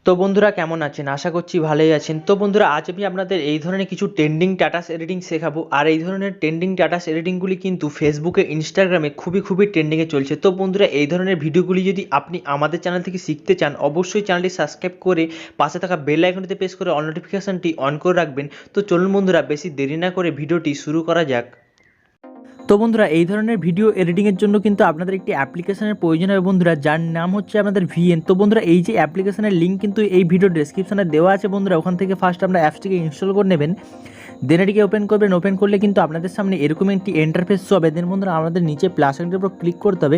তো বন্ধুরা কেমন আছেন? আশা করছি ভালোই আছেন। তো বন্ধুরা আজ আমি আপনাদের এই ধরনের কিছু ট্রেন্ডিং স্ট্যাটাস এডিটিং শেখাবো। আর এই ধরনের ট্রেন্ডিং স্ট্যাটাস এডিটিংগুলি কিন্তু ফেসবুকে, ইনস্টাগ্রামে খুবই ট্রেন্ডিংয়ে চলছে। তো বন্ধুরা এই ধরনের ভিডিওগুলি যদি আপনি আমাদের চ্যানেল থেকে শিখতে চান, অবশ্যই চ্যানেলটি সাবস্ক্রাইব করে পাশে থাকা বেল আইকনটিতে প্রেস করে অল নোটিফিকেশনটি অন করে রাখবেন। তো চলুন বন্ধুরা বেশি দেরি না করে ভিডিওটি শুরু করা যাক। তো বন্ধুরা এই ধরনের ভিডিও এডিটিংয়ের জন্য কিন্তু আপনাদের একটি অ্যাপ্লিকেশনের প্রয়োজন হবে বন্ধুরা, যার নাম হচ্ছে আপনাদের ভিএন। তো বন্ধুরা এই যে অ্যাপ্লিকেশনের লিঙ্ক কিন্তু এই ভিডিও ডেসক্রিপশনে দেওয়া আছে বন্ধুরা, ওখান থেকে ফার্স্ট আপনারা অ্যাপসটিকে ইনস্টল করে নেবেন। দেন এটিকে ওপেন করবেন। ওপেন করলে কিন্তু আপনাদের সামনে এরকম একটি ইন্টারফেস শো হবে। দেন বন্ধুরা আমাদের নিচে প্লাস আইকনের উপর ক্লিক করতে হবে।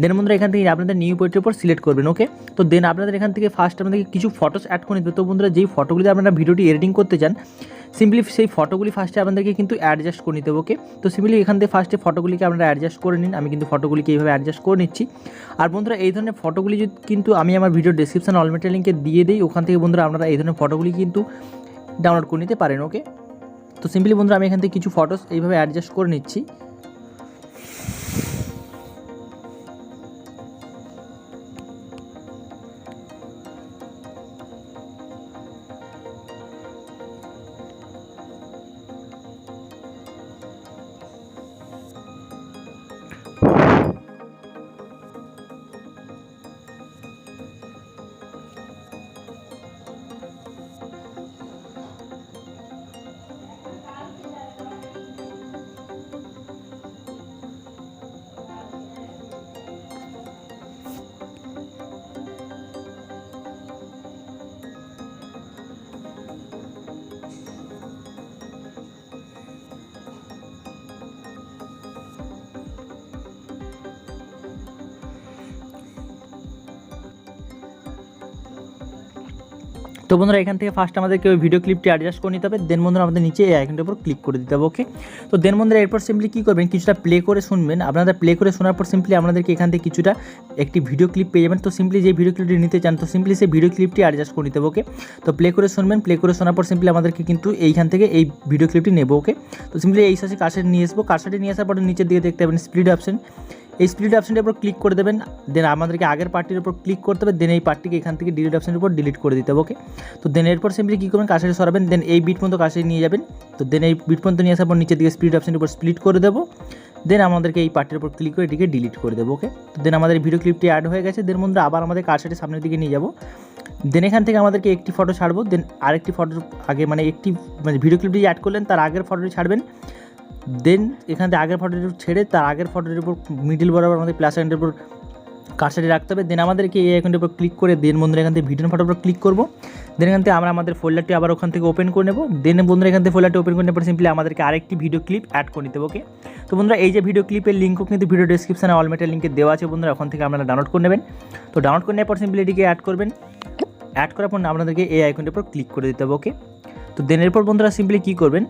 দেন বন্ধুরা এখান থেকে আপনাদের নিউ পেজের উপর সিলেক্ট করবেন। ওকে, তো দেন আপনাদের এখান থেকে ফার্স্ট আপনাদেরকে কিছু ফটোস অ্যাড করে নিতে হবে। তো বন্ধুরা যেই ফটোগুলিতে আপনারা ভিডিওটি এডিটিং করতে চান, সিম্পলি সেই ফটোগুলি ফার্স্টে আপনাদেরকে কিন্তু অ্যাডজাস্ট করে নিতে হবে। ওকে, তো সিম্পলি এখান থেকে ফার্স্টে ফটোগুলিকে আপনারা অ্যাডজাস্ট করে নিন। আমি কিন্তু ফটোগুলিকে এইভাবে অ্যাডজাস্ট করে নিচ্ছি। আর বন্ধুরা এই ধরনের ফটোগুলি কিন্তু আমি আমার ভিডিও ডেসক্রিপশন অল মেটেরিয়াল লিঙ্কে দিয়ে দিই, ওখান থেকে বন্ধুরা আপনারা এই ধরনের ফটোগুলি কিন্তু ডাউনলোড করে নিতে পারেন। ওকে, তো সিম্পলি বন্ধুরা আমি এখান থেকে কিছু ফটোস এইভাবে অ্যাডজাস্ট করে নিচ্ছি। তো বন্ধুরা এখান থেকে ফার্স্ট আমাদেরকে ওই ভিডিও ক্লিপটি অ্যাডজাস্ট করে নিতে হবে। দেন বন্ধুরা আমাদের নিচে এই আইকনটার উপর ক্লিক করে দিতে হবে। ওকে, তো দেন বন্ধুরা এরপর সিম্পলি কী করবেন, কিছুটা প্লে করে শুনবেন। আপনারা প্লে করে শোনার পর সিম্পলি আপনাদেরকে এখান থেকে কিছুটা একটি ভিডিও ক্লিপ পেয়ে যাবেন। তো সিম্পলি যে ভিডিও ক্লিপটি নিতে চান, তো সিম্পলি সেই ভিডিও ক্লিপটি অ্যাডজাস্ট করে নিতে হবে। ওকে, তো প্লে করে শুনবেন। প্লে করে শোনার পর সিম্পলি আমাদেরকে কিন্তু এইখান থেকে এই ভিডিও ক্লিপটি নেব। ওকে, তো সিম্পলি এই সাথে কার্সারটি নিয়ে আসবো। কার্সারটি নিয়ে আসার পরে নিচের দিকে দেখতে পাবেন স্প্লিট অপশন। এই স্প্লিট অপশনটির উপর ক্লিক করে দেবেন। দেন আমাদেরকে আগের পার্টির উপর ক্লিক করতে হবে। দেন এই পার্টিকে এখান থেকে ডিলিট অপশনের উপর ডিলিট করে দিতে হবে। ওকে, তো দেন এরপর সিম্পলি কী করবেন, কাছের সরাবেন। দেন এই বিট পর্যন্ত কাছে নিয়ে যাবেন। তো দেন এই বিট পর্যন্ত নিয়ে আসার পর নিচের দিকে স্প্লিট অপশনের উপর স্প্লিট করে দেবো। দেন আমাদেরকে এই পার্টির উপর ক্লিক করে এটিকে ডিলিট করে দেবো। ওকে, তো দেন আমাদের ভিডিও ক্লিপটি অ্যাড হয়ে গেছে। দেন বন্ধুরা আবার আমাদের কাছের সামনের দিকে নিয়ে যাবো। দেন এখান থেকে আমাদেরকে একটি ফটো ছাড়বো। দেন আরেকটি ফটোর আগে মানে ভিডিও ক্লিপটি অ্যাড করলেন তার আগের ফটোটি ছাড়বেন। দেন এখান থেকে আগের ফটোটির ছেড়ে তার আগের ফটোটির উপর মিডিল বরাবর আমাদের প্লাস আইকনের উপর কার্সারটি রাখতে হবে। দেন আমাদেরকে এই আইকনের উপর ক্লিক করে দেন বন্ধুরা এখান থেকে ভিডিও ফটোর উপর ক্লিক করবো। দেন এখান থেকে আমরা আমাদের ফোল্ডারটি আবার ওখান থেকে ওপেন করে নেব। দেন বন্ধুরা এখান থেকে ফোল্ডারটি ওপেন করে নেওয়ার পর সিম্পলি আমাদেরকে আরেকটি ভিডিও ক্লিপ অ্যাড করে নিতে হবে। ওকে, তো বন্ধুরা এই যে ভিডিও ক্লিপের লিঙ্কও কিন্তু ভিডিও ডেসক্রিপশনে অল মেটেরিয়াল লিঙ্কে দেওয়া আছে বন্ধুরা, ওখান থেকে আপনারা ডাউনলোড করে নেবেন। তো ডাউনলোড করে নেওয়ার পর সিম্পলি এটিকে অ্যাড করবেন। অ্যাড করার পর আপনাদেরকে এই আইকনের উপর ক্লিক করে দিতে হবে। ওকে, তো দেন এরপর বন্ধুরা সিম্পলি কী করবেন,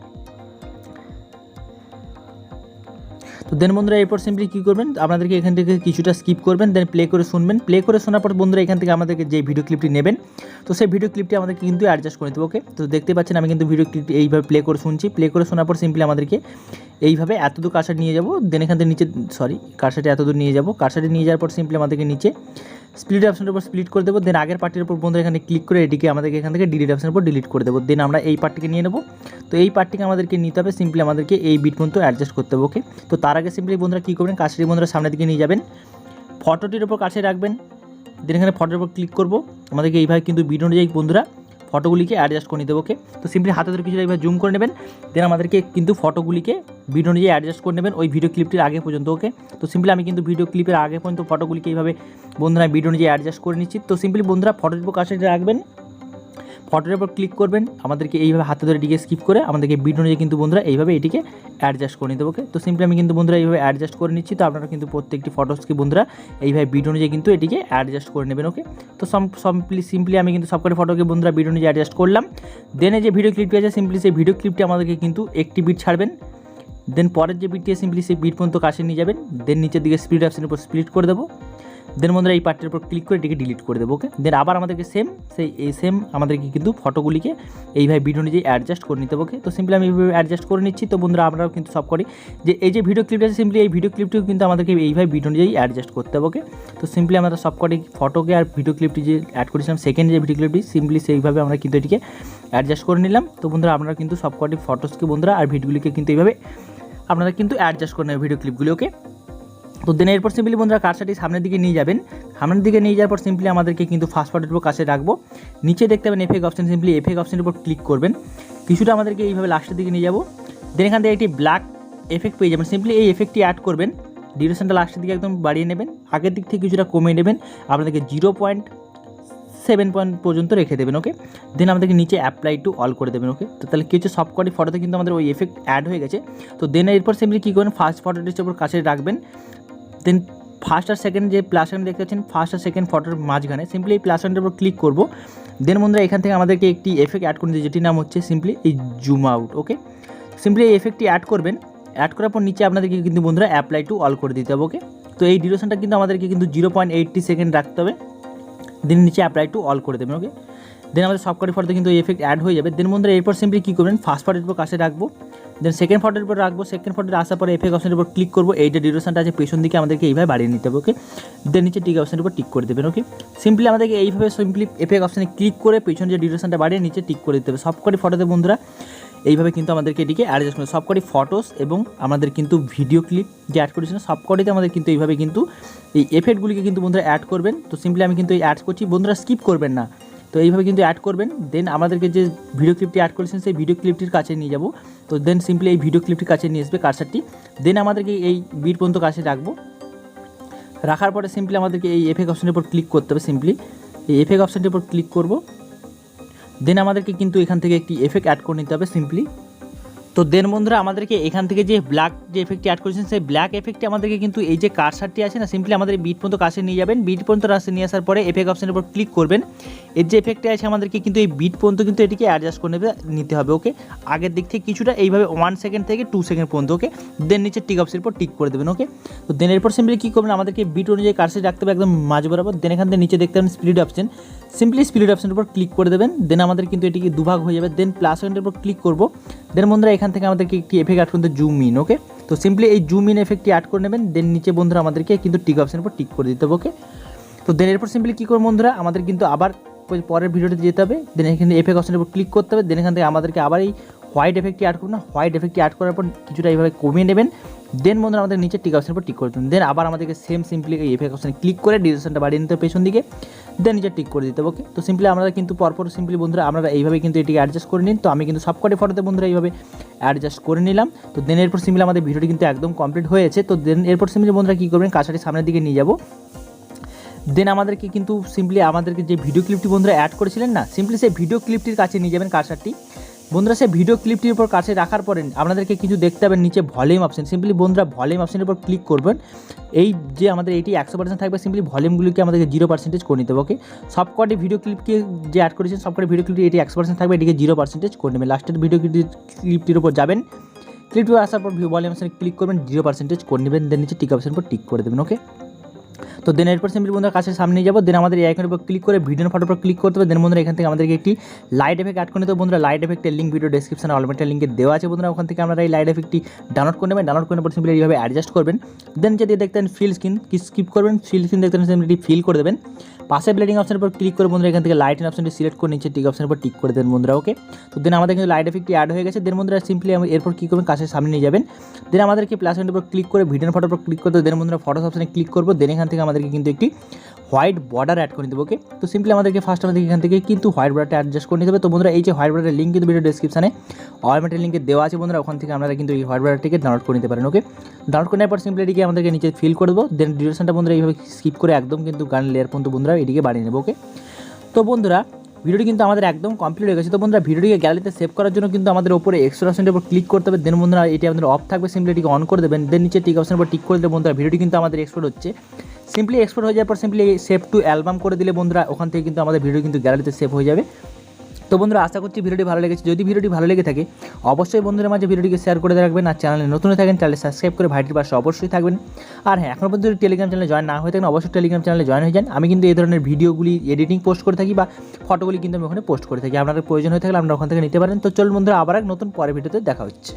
তো দেন বন্ধুরা এরপর সিম্পলি কী করবেন, আপনাদেরকে এখান থেকে কিছুটা স্কিপ করবেন। দেন প্লে করে শুনবেন। প্লে করে শোনার পর বন্ধুরা এখান থেকে আমাদেরকে যে ভিডিও ক্লিপটি নেবেন, তো সেই ভিডিও ক্লিপটি আমাদেরকে কিন্তু অ্যাডজাস্ট করে নিতে হবে। ওকে, তো দেখতে পাচ্ছেন আমি কিন্তু ভিডিও ক্লিপটি এইভাবে প্লে করে শুনছি। প্লে করে শোনার পর সিম্পলি আমাদেরকে এইভাবে এতদূর কার্সার নিয়ে যাব। দেন এখান থেকে নিচে কার্সারটি এতদূর নিয়ে যাব। কার্সারটি নিয়ে যাওয়ার পর সিম্পলি আমাদেরকে নিচে স্প্লিট অপশনের উপর স্প্লিট করে দেবো। দেন আগের পার্টির উপর বন্ধুরা এখানে ক্লিক করে এটিকে আমাদেরকে এখান থেকে ডিলিট অপশনের উপর ডিলিট করে দেবো। দেন আমরা এই পার্টিকে নিয়ে নেব। তো এই পার্টিকে আমাদেরকে নিতে হবে, সিম্পলি আমাদেরকে এই বিট পর্যন্ত অ্যাডজাস্ট করতে হবে। ওকে, তো তার আগে সিম্পলি বন্ধুরা কী করবেন, কার্সারটি বন্ধুরা সামনের দিকে নিয়ে যাবেন, ফটোটির উপর কাছে রাখবেন। দেন এখানে ফটোর উপর ক্লিক করবো। আমাদেরকে এইভাবে কিন্তু বিট অনুযায়ী বন্ধুরা ফটোগুলিকে অ্যাডজাস্ট করে নিতে হবে। ওকে, তো সিম্পলি হাতে ধরে কিছুটা এইভাবে জুম করে নেবেন। দেন আমাদেরকে কিন্তু ফটোগুলিকে ভিডিও অনুযায়ী অ্যাডজাস্ট করে নেবেন ওই ভিডিও ক্লিপটির আগে পর্যন্ত। ওকে, তো সিম্পলি আমি কিন্তু ভিডিও ক্লিপের আগে পর্যন্ত ফটোগুলিকে এইভাবে বন্ধুরা ভিডিও অনুযায়ী অ্যাডজাস্ট করে নিচ্ছি। তো সিম্পলি বন্ধুরা ফটোর উপর কাছে রাখবেন, ফটোর উপর ক্লিক করবেন। আমাদেরকে এইভাবে হাতে ধরে এটিকে স্কিপ করে আমাদেরকে ভিডিও অনুযায়ী কিন্তু বন্ধুরা এইভাবে এটিকে অ্যাডজাস্ট করে নিতে হবে। ওকে, তো সিম্পলি আমি কিন্তু বন্ধুরা এইভাবে অ্যাডজাস্ট করে নিচ্ছি। তো আপনারা কিন্তু প্রত্যেকটি ফটোসকে বন্ধুরা এইভাবে ভিডিও অনুযায়ী কিন্তু এটিকে অ্যাডজাস্ট করে নেবেন। ওকে, তো সিম্পলি আমি কিন্তু সবকটি ফটোকে বন্ধুরা ভিডিও অনুযায়ী অ্যাডজাস্ট করলাম। দেন যে ভিডিও ক্লিপটি আছে সিম্পলি সেই ভিডিও ক্লিপটি আমাদেরকে কিন্তু একটি বিট ছাড়বেন। দেন পরের যে বিটটি সিম্পলি সেই বিট পর্যন্ত কাছে নিয়ে যাবেন। দেন নিচের দিকে স্প্লিট অপশনের উপর স্প্লিট করে দেবো। দেন বন্ধুরা এই পার্টের উপর ক্লিক করে এটিকে ডিলিট করে দেবো। ওকে, দেন আবার আমাদেরকে সেম আমাদেরকে কিন্তু ফটোগুলিকে এইভাবে ভিডিও অনুযায়ী অ্যাডজাস্ট করে নিতে হবে। ওকে, তো সিম্পলি আমি এইভাবে অ্যাডজাস্ট করে নিচ্ছি। তো বন্ধুরা আমরাও কিন্তু সব করি যে এই যে ভিডিও ক্লিপটা আছে, সিম্পলি এই ভিডিও ক্লিপটিও কিন্তু আমাদেরকে এইভাবে ভিডিও অনুযায়ী অ্যাডজাস্ট করতে হবে। ওকে, তো সিম্পলি আমরা সব কটি ফটোকে আর ভিডিও ক্লিপটি যে অ্যাড করেছিলাম সেকেন্ড যে ভিডিও ক্লিপটি, সিম্পলি সেইভাবে আমরা কিন্তু এটিকে অ্যাডজাস্ট করে নিলাম। তো বন্ধুরা আপনারা কিন্তু সব কটি ফটোসকে বন্ধুরা আর ভিডিওগুলিকে কিন্তু এইভাবে আপনারা কিন্তু অ্যাডজাস্ট করে নেবেন ভিডিও ক্লিপগুলি। ওকে, তো দেন এরপর সিম্পলি বন্ধুরা কার্সারটি সামনের দিকে নিয়ে যাবেন। সামনের দিকে নিয়ে যাওয়ার পর সিম্পলি আমাদেরকে কিন্তু ফার্স্ট পার্টের উপর কাছে রাখবো। নিচে দেখতে পাবেন এফেক্ট অপশন, সিম্পলি এফেক্ট অপশনের উপর ক্লিক করবেন। কিছুটা আমাদেরকে এইভাবে লাস্টের দিকে নিয়ে যাবো। দেন এখান থেকে একটি ব্ল্যাক এফেক্ট পেয়ে যাবেন। সিম্পলি এই এফেক্টটি অ্যাড করবেন। ডিউরেশনটা লাস্টের দিকে একদম বাড়িয়ে নেবেন, আগের দিক থেকে কিছুটা কমিয়ে নেবেন, আপনাদেরকে 0.7 পর্যন্ত রেখে দেবেন। ওকে, দেন আমাদেরকে নিচে অ্যাপ্লাই টু অল করে দেবেন। ওকে, তো তাহলে কিছু সব কটি ফটোতে কিন্তু আমাদের ওই এফেক্ট অ্যাড হয়ে গেছে। তো দেন এরপর সিম্পলি কী করবেন, ফার্স্ট ফটোটির উপর কাছে রাখবেন। দেন ফার্স্ট আর সেকেন্ড যে প্লাস আইকন দেখতে পাচ্ছেন ফার্স্ট আর সেকেন্ড ফটোর মাঝখানে সিম্পলি এই প্লাস আইকনের উপর ক্লিক করব। দেন বন্ধুরা এখান থেকে আমাদেরকে একটি এফেক্ট অ্যাড করে দিতে, যেটির নাম হচ্ছে সিম্পলি এই জুম আউট। ওকে, সিম্পলি এই এফেক্টটি অ্যাড করবেন। অ্যাড করার পর নিচে আপনাদেরকে কিন্তু বন্ধুরা অ্যাপ্লাই টু অল করে দিতে হবে। ওকে, তো এই ডিউরেশনটা কিন্তু আমাদেরকে কিন্তু 0.80 সেকেন্ড রাখতে হবে। দেন নিচে অ্যাপ্লাই টু অল করে দেবেন। ওকে, দেন আমাদের সব কটি ফটোতে কিন্তু এই এফেক্ট অ্যাড হয়ে যাবে। দেন বন্ধুরা এরপর সিম্পলি কী করবেন, ফার্স্ট ফটোর উপর কাছে রাখবো। দেন সেকেন্ড ফটোর উপর রাখবো। সেকেন্ড ফটোতে আসার পরে এফেক্ট অপশনের উপর ক্লিক করবো। এই যে ডিউরেশনটা আছে পেছন দিকে আমাদেরকে এইভাবে বাড়িয়ে নিতে হবে। ওকে, দেন নিচে টিক অপশনের উপর টিক করে দেবেন। ওকে, সিম্পলি আমাদেরকে এইভাবে সিম্পলি এফেক্ট অপশনে ক্লিক করে পেছন যে ডিউরেশনটা বাড়িয়ে নিচে টিক করে দিতে হবে। সব কটি ফটোতে বন্ধুরা এইভাবে কিন্তু আমাদেরকে এটিকে অ্যাডজাস্ট করবে। সব কটি ফটোস এবং আমাদের কিন্তু ভিডিও ক্লিপ যে অ্যাড করেছিলাম সব কটিতে আমাদের কিন্তু এইভাবে কিন্তু এই এফেক্টগুলিকে কিন্তু বন্ধুরা অ্যাড করবেন। তো সিম্পলি আমি কিন্তু এই অ্যাড করছি, বন্ধুরা স্কিপ করবেন না। তো এইভাবে কিন্তু অ্যাড করবেন। দেন আমাদেরকে যে ভিডিও ক্লিপটি অ্যাড করেছেন সেই ভিডিও ক্লিপটির কাছে নিয়ে যাব। তো দেন সিম্পলি এই ভিডিও ক্লিপটির কাছে নিয়ে আসবে কার্সারটি। দেন আমাদেরকে এই বিট পর্যন্ত কাছে রাখবো। রাখার পরে সিম্পলি আমাদেরকে এই এফেক্ট অপশনের উপর ক্লিক করতে হবে। সিম্পলি এই এফেক্ট অপশনটির উপর ক্লিক করব। দেন আমাদেরকে কিন্তু এখান থেকে একটি এফেক্ট অ্যাড করে নিতে হবে সিম্পলি। তো দেন বন্ধুরা আমাদেরকে এখান থেকে যে ব্ল্যাক যে এফেক্টটি অ্যাড করেছেন সেই ব্ল্যাক এফেক্টটি আমাদেরকে কিন্তু এই যে কার্সারটি আছে না, সিম্পলি আমাদের বিট পর্যন্ত কাছে নিয়ে যাবেন। বিট পর্যন্ত কাছে নিয়ে আসার পরে এফেক্ট অপশনের উপর ক্লিক করবেন। এর যে এফেক্টটি আছে আমাদেরকে কিন্তু এই বিট পর্যন্ত কিন্তু এটিকে অ্যাডজাস্ট করে নিতে হবে। ওকে, আগের দিক থেকে কিছুটা এইভাবে 1 সেকেন্ড থেকে 2 সেকেন্ড পর্যন্ত। ওকে, দেন নিচে টিক অপশনের উপর টিক করে দেবেন। ওকে, তো দেন এরপর সিম্পলি কী করবেন, আমাদেরকে বিট অনুযায়ী কার্সার রাখতে হবে একদম মাঝ বরাবর। দেন এখান থেকে নিচে দেখতে পাবেন স্প্লিট অপশন, সিম্পলি স্প্লিট অপশনের উপর ক্লিক করে দেবেন। দেন আমাদের কিন্তু এটিকে দুভাগ হয়ে যাবে। দেন প্লাস পয়েন্টের উপর ক্লিক করব। দেন বন্ধুরা এখান থেকে আমাদেরকে একটি এফেক্ট অ্যাড করতে জুম ইন। ওকে, তো সিম্পলি এই জুম ইন এফেক্টটি অ্যাড করে নেবেন। দেন নিচে বন্ধুরা আমাদেরকে কিন্তু টিক অপশনের উপর টিক করে দিতে হবে। ওকে, তো দেন এরপর সিম্পলি কী করবো বন্ধুরা, আমাদের কিন্তু আবার পরের ভিডিওতে যেতে হবে। দেন এখানে এফেক্ট অপশনের উপর ক্লিক করতে হবে। দেন এখান থেকে আমাদেরকে আবার এই হোয়াইট এফেক্টটি অ্যাড করুন না, হোয়াইট এফেক্টটি অ্যাড করার পর কিছুটা এইভাবে কমিয়ে নেবেন। দেন বন্ধুরা আমাদের নিচে টিক অপশনের উপর টিক করে দেবেন। দেন আবার আমাদেরকে সেম সিম্পলি এই এফেক্ট অপশনে ক্লিক করে ডিউরেশনটা বাড়িয়ে নিতে হবে পেছন দিকে। দেন নিচে টিক করে দিতে হবে। ওকে, তো সিম্পলি আমরা কিন্তু পরপর সিম্পলি বন্ধুরা আপনারা এইভাবে কিন্তু এটিকে অ্যাডজাস্ট করে নিন। তো আমি কিন্তু সবকটি ফটোতে বন্ধুরা এইভাবে অ্যাডজাস্ট করে নিলাম। তো দেন এরপর সিম্পলি আমাদের ভিডিওটি কিন্তু একদম কমপ্লিট হয়েছে। তো দেন এরপর সিম্পলি বন্ধুরা কী করবেন, কাছাটি সামনের দিকে নিয়ে যাব। দেন আমাদেরকে কিন্তু সিম্পলি আমাদেরকে যে ভিডিও ক্লিপটি বন্ধুরা অ্যাড করেছিলেন না, সিম্পলি সেই ভিডিও ক্লিপটির কাছে নিয়ে যাবেন কার্সারটি। বন্ধুরা সেই ভিডিও ক্লিপটির উপর কাছে রাখার পরে আপনাদেরকে কিছু দেখতে পাবেন নিচে ভলিউম অপশন, সিম্পলি বন্ধুরা ভলিউম অপশনের উপর ক্লিক করবেন। এই যে আমাদের এটি 100% থাকবে, সিম্পলি ভলিউমগুলিকে আমাদেরকে 0% করে নিতে হবে। ওকে, সবকটি ভিডিও ক্লিপকে যে অ্যাড করেছেন সবকটি ভিডিও ক্লিপটি এটি 100% থাকবে, এটিকে 0% করে নেবেন। লাস্টের ভিডিও ক্লিপটির উপর যাবেন, ক্লিপটি আসার পর ভলিউম অপশনে ক্লিক করবেন, 0% করে নেবেন। দেন নিচে টিক অপশনের উপর টিক করে দেবেন। ওকে, তো দেন এরপর সিম্পলি বন্ধুরা কাছে সামনে নিয়ে যাবো। দেন আমাদের এই আইকনের উপর ক্লিক করে ভিডিওর ফটোর উপর ক্লিক করতে হবে। দেন বন্ধুরা এখান থেকে আমাদেরকে একটি লাইট এফেক্ট অ্যাড করে নিতে হবে। বন্ধুরা লাইট এফেক্টের লিঙ্ক ভিডিও ডেসক্রিপশনে অলরেডি লিঙ্কে দেওয়া আছে। বন্ধুরা ওখান থেকে আপনারা এই লাইট এফেক্টটি ডাউনলোড করে নেবেন। ডাউনলোড করার পর সিম্পলি এইভাবে অ্যাডজাস্ট করবেন। দেন যদি দেখতেন ফিল স্ক্রিন স্কিপ করবেন, ফিল স্ক্রিন দেখতেন সিম্পলি ফিল করে দেবেন। পাশে ব্লেডিং অপশনের উপর ক্লিক করে বন্ধুরা এখান থেকে লাইটিং অপশনটি সিলেক্ট করে নিচে টিক অপশনের উপর টিক করে দেন বন্ধুরা। ওকে, তো দেন আমাদের কিন্তু লাইট এফেক্টটি অ্যাড হয়ে গেছে। দেন বন্ধুরা সিম্পলি এরপর কী করবেন, কাছে সামনে নিয়ে যাবেন। দেন আমাদেরকে প্লাস পয়েন্টের উপর ক্লিক করে ভিডিওর ফটোর উপর ক্লিক করতে, দেন বন্ধুরা ফটোস অপশনে ক্লিক করবো। দেন এখান থেকে আমাদেরকে কিন্তু একটি হোয়াইট বর্ডার অ্যাড করে দেবো। ওকে, তো সিম্পলি আমাদেরকে ফার্স্ট আমাদেরকে এখান থেকে কিন্তু হোয়াইট বর্ডারটা অ্যাডজাস্ট করে নিতে হবে। তো বন্ধুরা এই যে হোয়াইট বর্ডারের লিঙ্ক কিন্তু ভিডিও ডেসক্রিপশনে অলরেডি লিঙ্কে দেওয়া আছে। বন্ধুরা ওখান থেকে আপনারা কিন্তু এই হোয়াইট বর্ডারটিকে ডাউনলোড করে নিতে পারেন। ওকে, ডাউনলোড করার পর সিম্পলি এটিকে আমাদেরকে নিচে ফিল করে দেবো। দেন ডিউরেশনটা বন্ধুরা এইভাবে স্কিপ করে একদম কিন্তু গান লেয়ার পর্যন্ত বন্ধুরা এটিকে বাড়িয়ে নেবো। ওকে, তো বন্ধুরা ভিডিওটি কিন্তু আমাদের একদম কমপ্লিট হয়ে গেছে। তো বন্ধুরা ভিডিওটিকে গ্যালারিতে সেভ করার জন্য কিন্তু আমাদের উপরে এক্সট্রা অপশনের উপর ক্লিক করতে হবে। দেন বন্ধুরা এটি আমাদের অফ থাকবে, সিম্পলি এটিকে অন করে দেবেন। দেন নিচে টিক অপশনের উপর টিক করে দিলে বন্ধুরা ভিডিওটি কিন্তু আমাদের এক্সপোর্ট হচ্ছে। সিম্পলি এক্সপোর্ট হয়ে যাওয়ার পর সিম্পলি সেভ টু অ্যালবাম করে দিলে বন্ধুরা ওখান থেকে কিন্তু আমাদের ভিডিও কিন্তু গ্যালারিতে সেভ হয়ে যাবে। তো বন্ধুরা আশা করছি ভিডিওটি ভালো লেগেছে। যদি ভিডিওটি ভালো লেগে থাকে অবশ্যই বন্ধুদের মাঝে ভিডিওটিকে শেয়ার করে রাখবেন। আর চ্যানেলে নতুন হয়ে থাকেন চ্যানেলে সাবস্ক্রাইব করে ভাইটির পাশে অবশ্যই থাকবেন। আর হ্যাঁ, এখনও পর্যন্ত টেলিগ্রাম চ্যানেলে জয়েন না হয়ে থাকেন অবশ্যই টেলিগ্রাম চ্যানেলে জয়েন হয়ে যান। আমি কিন্তু এই ধরনের ভিডিওগুলি এডিটিং পোস্ট করে থাকি বা ফটোগুলি কিন্তু আমি ওখানে পোস্ট করে থাকি। আপনাদের প্রয়োজন হয়ে থাকলে আপনারা ওখান থেকে নিতে পারেন। তো চলুন বন্ধুরা, আবার এক নতুন পরের ভিডিওতে দেখা হচ্ছে।